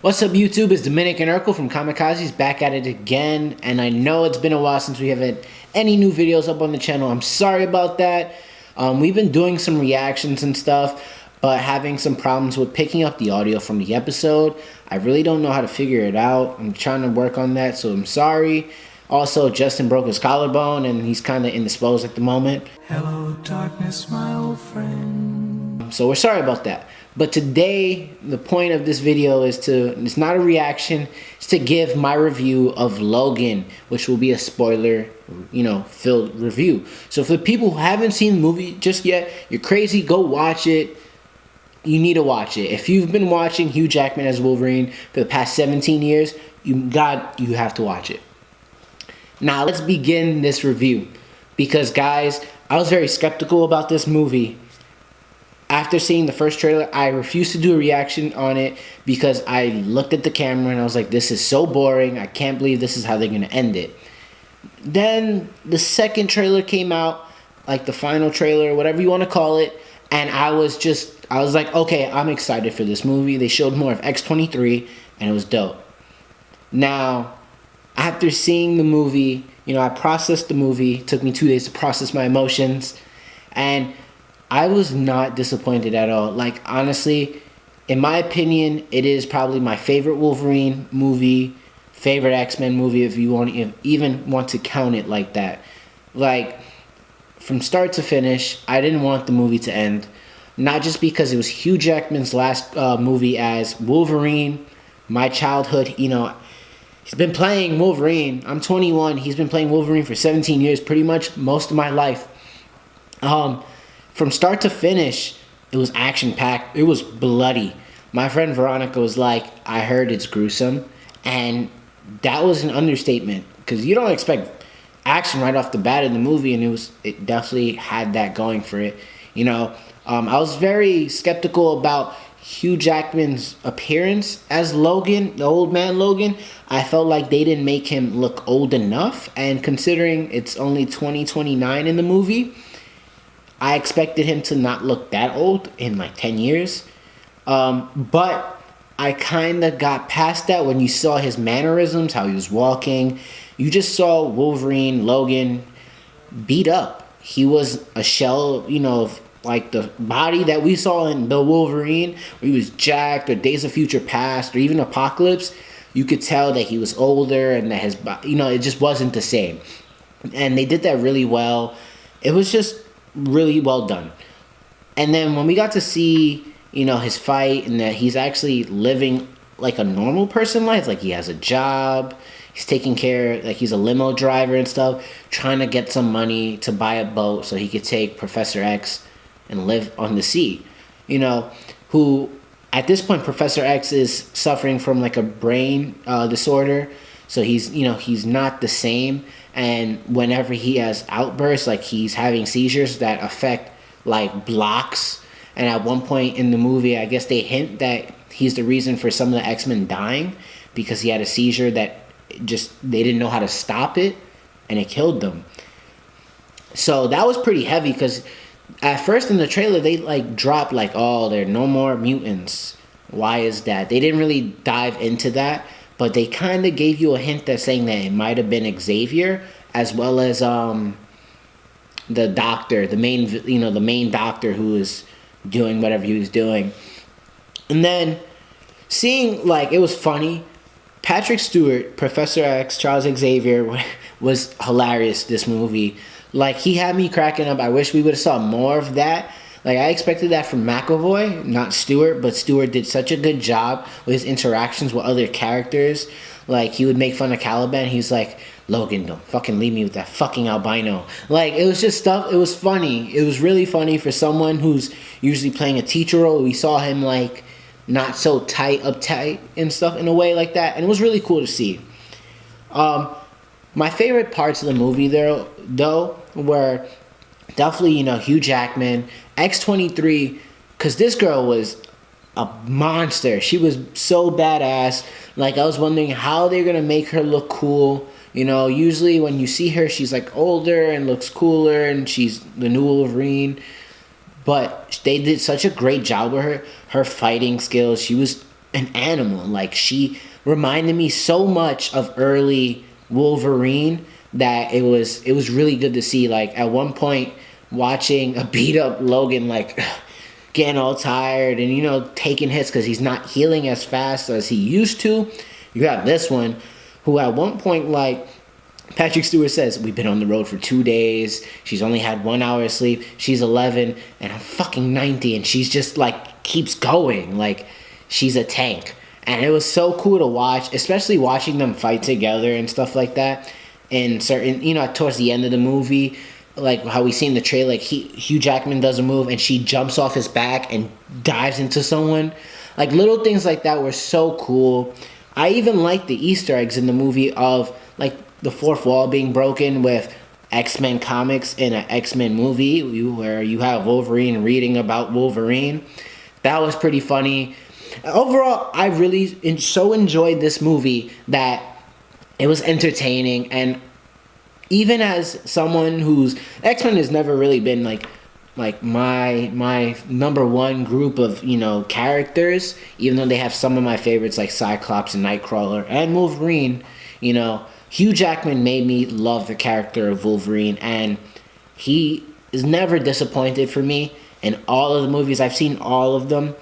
What's up, YouTube? It's Dominican Urkel from ComiKazees back at it again, and I know it's been a while since we haven't any new videos up on the channel. I'm sorry about that. We've been doing some reactions and stuff, but having some problems with picking up the audio from the episode. I really don't know how to figure it out. I'm trying to work on that, so I'm sorry. Also, Justin broke his collarbone, and he's kind of indisposed at the moment. Hello, darkness, my old friend. So we're sorry about that. But today, the point of this video is it's not a reaction, it's to give my review of Logan, which will be a spoiler, filled review. So for the people who haven't seen the movie just yet, you're crazy, go watch it. You need to watch it. If you've been watching Hugh Jackman as Wolverine for the past 17 years, you have to watch it. Now, let's begin this review. Because, guys, I was very skeptical about this movie. After seeing the first trailer, I refused to do a reaction on it because I looked at the camera and I was like, this is so boring. I can't believe this is how they're going to end it. Then the second trailer came out, like the final trailer, whatever you want to call it. And I was like, okay, I'm excited for this movie. They showed more of X-23 and it was dope. Now, after seeing the movie, I processed the movie. It took me 2 days to process my emotions. And I was not disappointed at all. Like, honestly, in my opinion, it is probably my favorite Wolverine movie, favorite X-Men movie, if you even want to count it like that. Like, from start to finish, I didn't want the movie to end. Not just because it was Hugh Jackman's last movie as Wolverine, my childhood, he's been playing Wolverine. I'm 21. He's been playing Wolverine for 17 years, pretty much most of my life. From start to finish, it was action-packed. It was bloody. My friend Veronica was like, I heard it's gruesome. And that was an understatement. Because you don't expect action right off the bat in the movie. And it definitely had that going for it. I was very skeptical about Hugh Jackman's appearance as Logan, the old man Logan. I felt like they didn't make him look old enough. And considering it's only 2029 in the movie, I expected him to not look that old in like 10 years. But I kind of got past that when you saw his mannerisms, how he was walking. You just saw Wolverine, Logan, beat up. He was a shell, of like the body that we saw in the Wolverine, where he was jacked, or Days of Future Past, or even Apocalypse. You could tell that he was older and that his body, it just wasn't the same. And they did that really well. It was just really well done. And then when we got to see, his fight and that he's actually living like a normal person life, like he has a job, he's taking care, like he's a limo driver and stuff, trying to get some money to buy a boat so he could take Professor X and live on the sea. Who at this point Professor X is suffering from like a brain disorder, so he's not the same. And whenever he has outbursts, like he's having seizures that affect like blocks. And at one point in the movie, I guess they hint that he's the reason for some of the X-Men dying, because he had a seizure that they didn't know how to stop it, and it killed them. So that was pretty heavy, because at first in the trailer, they like dropped like, oh, there are no more mutants. Why is that? They didn't really dive into that. But they kind of gave you a hint that saying that it might have been Xavier, as well as the doctor, the main doctor who was doing whatever he was doing. And then seeing, like, it was funny. Patrick Stewart, Professor X, Charles Xavier was hilarious this movie. Like, he had me cracking up. I wish we would have saw more of that. Like, I expected that from McAvoy, not Stewart, but Stewart did such a good job with his interactions with other characters. Like, he would make fun of Caliban. He's like, Logan, don't fucking leave me with that fucking albino. Like, it was just stuff. It was funny. It was really funny for someone who's usually playing a teacher role. We saw him, like, not so uptight and stuff in a way like that. And it was really cool to see. My favorite parts of the movie, though, were definitely, Hugh Jackman, X-23, because this girl was a monster. She was so badass. Like, I was wondering how they're going to make her look cool. Usually when you see her, she's like older and looks cooler, and she's the new Wolverine. But they did such a great job with her fighting skills. She was an animal. Like, she reminded me so much of early Wolverine that it was really good to see. Like, at one point, watching a beat up Logan, like, getting all tired and, you know, taking hits because he's not healing as fast as he used to. You have this one who at one point, like Patrick Stewart says, we've been on the road for 2 days. She's only had 1 hour of sleep. She's 11 and I'm fucking 90 and she's just like keeps going. Like, she's a tank. And it was so cool to watch, especially watching them fight together and stuff like that. And certain, you know, towards the end of the movie, like how we see in the trailer, like Hugh Jackman does a move and she jumps off his back and dives into someone. Like, little things like that were so cool. I even like the Easter eggs in the movie of like the fourth wall being broken with X-Men comics in an X-Men movie where you have Wolverine reading about Wolverine. That was pretty funny. Overall, I really so enjoyed this movie that it was entertaining. And even as someone who's X-Men has never really been like my number one group of, you know, characters, even though they have some of my favorites like Cyclops and Nightcrawler and Wolverine, you know, Hugh Jackman made me love the character of Wolverine, and he is never disappointed for me in all of the movies. I've seen all of them,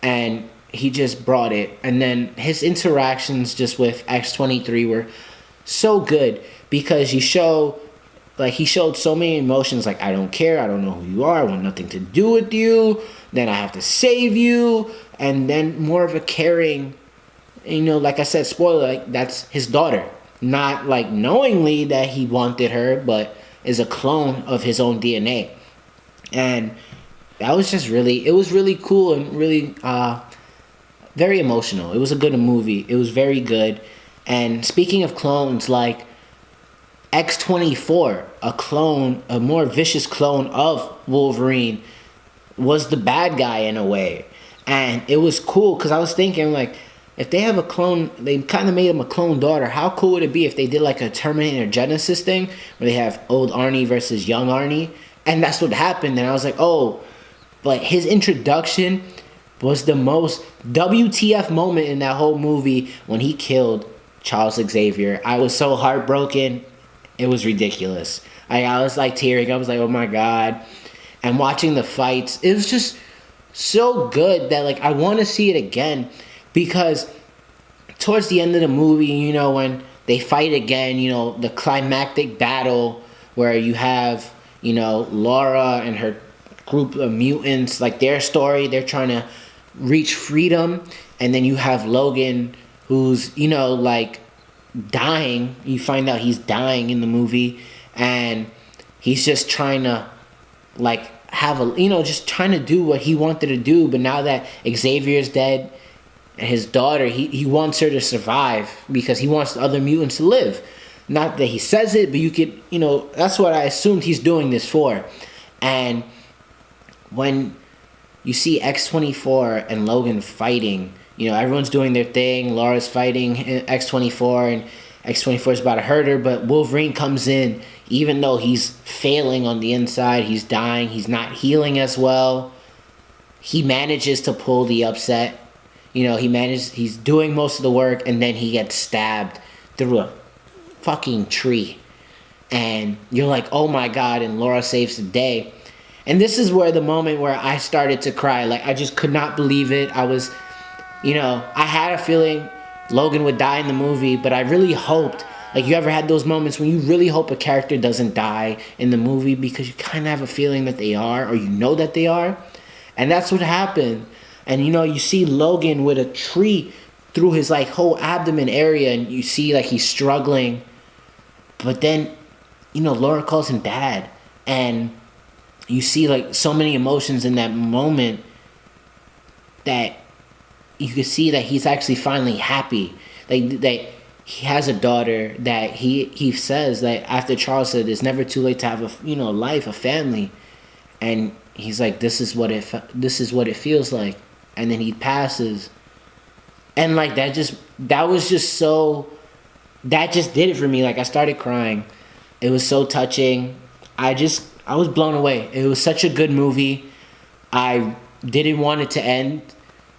and he just brought it. And then his interactions just with X-23 were so good because he showed so many emotions, like, I don't care, I don't know who you are, I want nothing to do with you, then I have to save you, and then more of a caring, you know, like I said, spoiler, like, that's his daughter. Not like knowingly that he wanted her, but is a clone of his own DNA. And that was just it was really cool and really very emotional. It was a good movie. It was very good. And speaking of clones, like X-24, a more vicious clone of Wolverine, was the bad guy in a way. And it was cool because I was thinking, like, if they have a clone, they kind of made him a clone daughter. How cool would it be if they did like a Terminator Genesis thing where they have old Arnie versus young Arnie? And that's what happened. And I was like, oh, but his introduction was the most WTF moment in that whole movie when he killed Charles Xavier. I was so heartbroken. It was ridiculous. I was like tearing. I was like, oh my God. And watching the fights, it was just so good that like I want to see it again. Because towards the end of the movie, you know, when they fight again, you know, the climactic battle where you have, you know, Laura and her group of mutants, like their story, they're trying to reach freedom. And then you have Logan, who's, you know, like dying. You find out he's dying in the movie. And he's just trying to, like, just trying to do what he wanted to do. But now that Xavier's dead, and his daughter, he wants her to survive because he wants the other mutants to live. Not that he says it, but you could, you know, that's what I assumed he's doing this for. And when you see X-24 and Logan fighting, you know, everyone's doing their thing. Laura's fighting X-24 and X-24 is about to hurt her, but Wolverine comes in, even though he's failing on the inside, he's dying, he's not healing as well. He manages to pull the upset. You know, he's doing most of the work, and then he gets stabbed through a fucking tree. And you're like, oh my God, and Laura saves the day. And this is where the moment where I started to cry. Like, I just could not believe it. I was, you know, I had a feeling Logan would die in the movie, but I really hoped, like, you ever had those moments when you really hope a character doesn't die in the movie because you kind of have a feeling that they are, or you know that they are? And that's what happened. And, you know, you see Logan with a tree through his, like, whole abdomen area, and you see, like, he's struggling. But then, you know, Laura calls him dad. And you see, like, so many emotions in that moment that you can see that he's actually finally happy. Like, that he has a daughter, that he says that after Charles said it's never too late to have a, you know, life, a family. And he's like, this is what it feels like. And then he passes. And like that just did it for me. Like, I started crying. It was so touching. I was blown away. It was such a good movie. I didn't want it to end.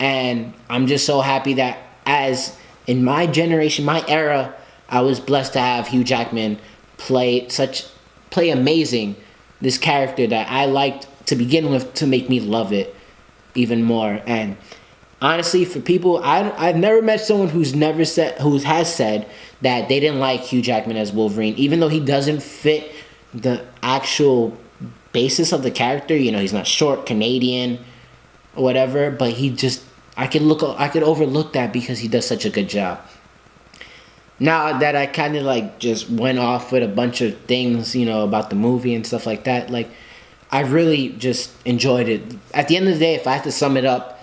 And I'm just so happy that as in my generation, my era, I was blessed to have Hugh Jackman play amazing this character that I liked to begin with, to make me love it even more. And honestly, for people, I've never met someone who has said that they didn't like Hugh Jackman as Wolverine, even though he doesn't fit the actual basis of the character. You know, he's not short, Canadian, or whatever, but I could overlook that because he does such a good job. Now that I kind of like just went off with a bunch of things, you know, about the movie and stuff like that, like I really just enjoyed it. At the end of the day, if I had to sum it up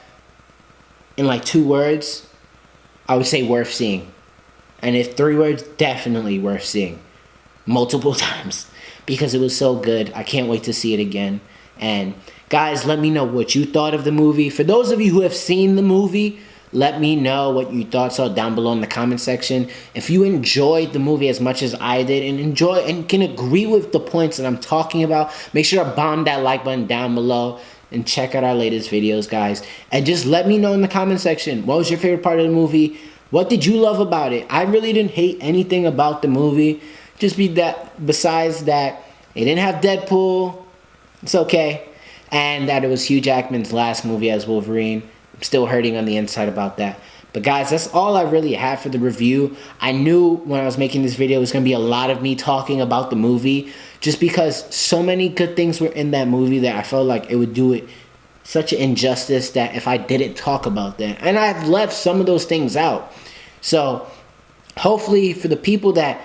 in like 2 words, I would say worth seeing. And if 3 words, definitely worth seeing multiple times because it was so good. I can't wait to see it again. And guys, let me know what you thought of the movie. For those of you who have seen the movie, let me know what your thoughts are down below in the comment section. If you enjoyed the movie as much as I did and can agree with the points that I'm talking about, make sure to bomb that like button down below and check out our latest videos, guys. And just let me know in the comment section, what was your favorite part of the movie? What did you love about it? I really didn't hate anything about the movie. Besides that, it didn't have Deadpool. It's okay. And that it was Hugh Jackman's last movie as Wolverine. I'm still hurting on the inside about that. But guys, that's all I really had for the review. I knew when I was making this video it was going to be a lot of me talking about the movie, just because so many good things were in that movie that I felt like it would do it such an injustice that if I didn't talk about that. And I've left some of those things out. So hopefully for the people that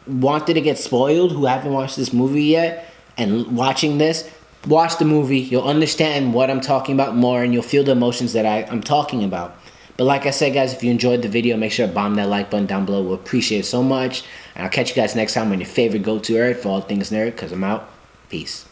wanted to get spoiled, who haven't watched this movie yet, and watching this, watch the movie. You'll understand what I'm talking about more, and you'll feel the emotions that I'm talking about. But like I said, guys, if you enjoyed the video, make sure to bomb that like button down below. We'll appreciate it so much. And I'll catch you guys next time on your favorite go-to nerd for all things nerd, because I'm out. Peace.